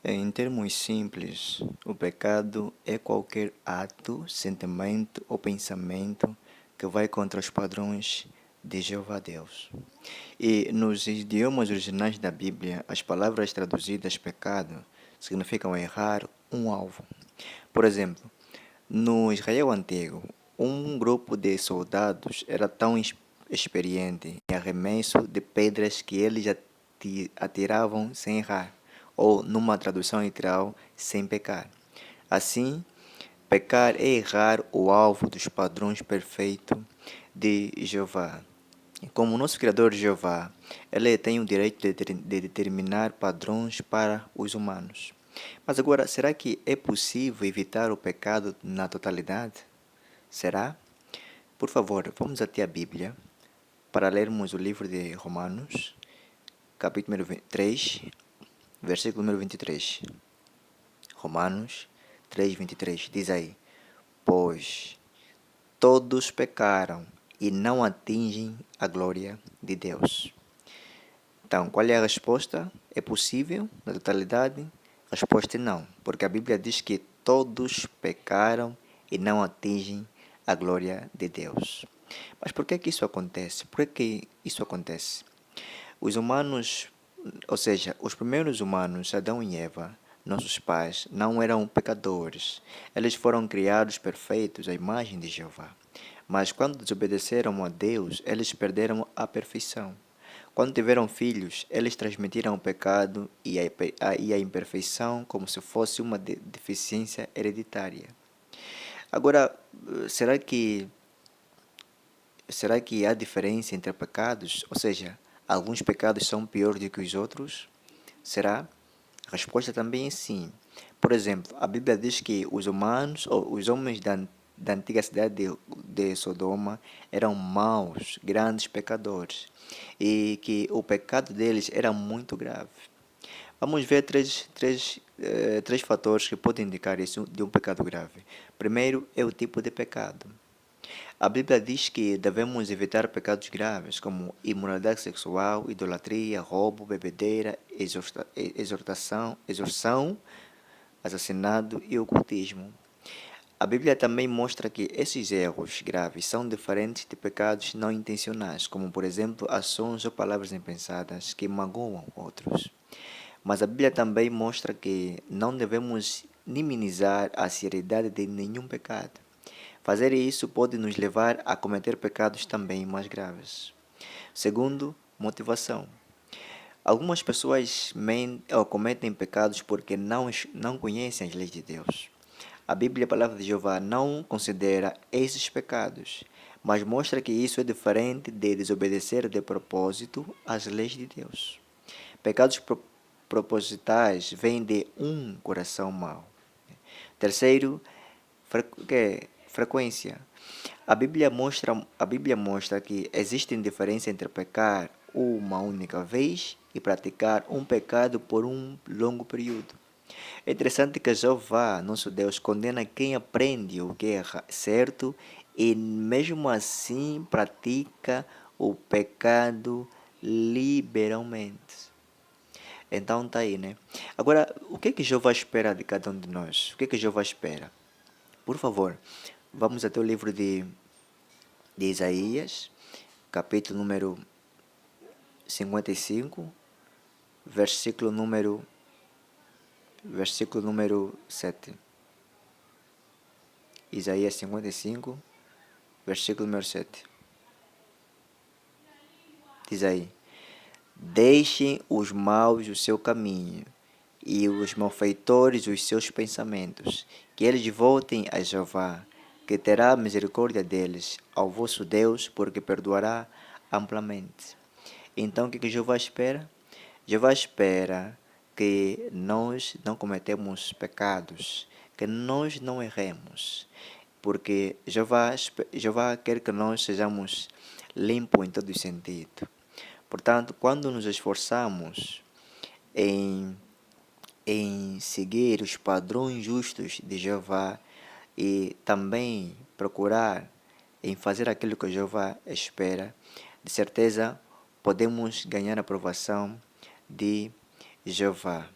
Em termos simples, o pecado é qualquer ato, sentimento ou pensamento que vai contra os padrões de Jeová Deus. E nos idiomas originais da Bíblia, as palavras traduzidas pecado significam errar um alvo. Por exemplo, no Israel antigo, um grupo de soldados era tão experiente em arremesso de pedras que eles atiravam sem errar, ou, numa tradução literal, sem pecar. Assim, pecar é errar o alvo dos padrões perfeitos de Jeová. Como nosso Criador Jeová, ele tem o direito de determinar padrões para os humanos. Mas agora, será que é possível evitar o pecado na totalidade? Será? Por favor, vamos até a Bíblia para lermos o livro de Romanos, capítulo 3, versículo número 23. Romanos 3, 23. Diz aí: Pois todos pecaram e não atingem a glória de Deus. Então, qual é a resposta? É possível na totalidade? A resposta é não, porque a Bíblia diz que todos pecaram e não atingem a glória de Deus. Mas por que isso acontece? Por que isso acontece? Os humanos, ou seja, os primeiros humanos, Adão e Eva, nossos pais, não eram pecadores. Eles foram criados perfeitos à imagem de Jeová. Mas quando desobedeceram a Deus, eles perderam a perfeição. Quando tiveram filhos, eles transmitiram o pecado e a imperfeição como se fosse uma deficiência hereditária. Agora, será que há diferença entre pecados? Ou seja, alguns pecados são piores do que os outros? Será? A resposta também é sim. Por exemplo, a Bíblia diz que os humanos, ou os homens da antiga cidade de Sodoma, eram maus, grandes pecadores, e que o pecado deles era muito grave. Vamos ver três fatores que podem indicar isso de um pecado grave. Primeiro é o tipo de pecado. A Bíblia diz que devemos evitar pecados graves, como imoralidade sexual, idolatria, roubo, bebedeira, exorsão, assassinato e ocultismo. A Bíblia também mostra que esses erros graves são diferentes de pecados não intencionais, como, por exemplo, ações ou palavras impensadas que magoam outros. Mas a Bíblia também mostra que não devemos minimizar a seriedade de nenhum pecado. Fazer isso pode nos levar a cometer pecados também mais graves. Segundo, motivação. Algumas pessoas mentem ou cometem pecados porque não conhecem as leis de Deus. A Bíblia, a palavra de Jeová, não considera esses pecados, mas mostra que isso é diferente de desobedecer de propósito às leis de Deus. Pecados propositais vêm de um coração mau. Terceiro, frequência. A Bíblia mostra que existe diferença entre pecar uma única vez e praticar um pecado por um longo período. É interessante que Jeová, nosso Deus, condena quem aprende o que é certo e mesmo assim pratica o pecado liberalmente. Então tá aí, né? Agora, o que Jeová espera de cada um de nós? O que Jeová espera? Por favor, vamos até o livro de Isaías, capítulo número 55, versículo número 7. Isaías 55, versículo número 7. Diz aí: Deixem os maus o seu caminho e os malfeitores os seus pensamentos, que eles voltem a Jeová, que terá misericórdia deles, ao vosso Deus, porque perdoará amplamente. Então, o que Jeová espera? Jeová espera que nós não cometemos pecados, que nós não erremos, porque Jeová quer que nós sejamos limpos em todo o sentido. Portanto, quando nos esforçamos em seguir os padrões justos de Jeová e também procurar em fazer aquilo que Jeová espera, de certeza podemos ganhar a aprovação de Jeová.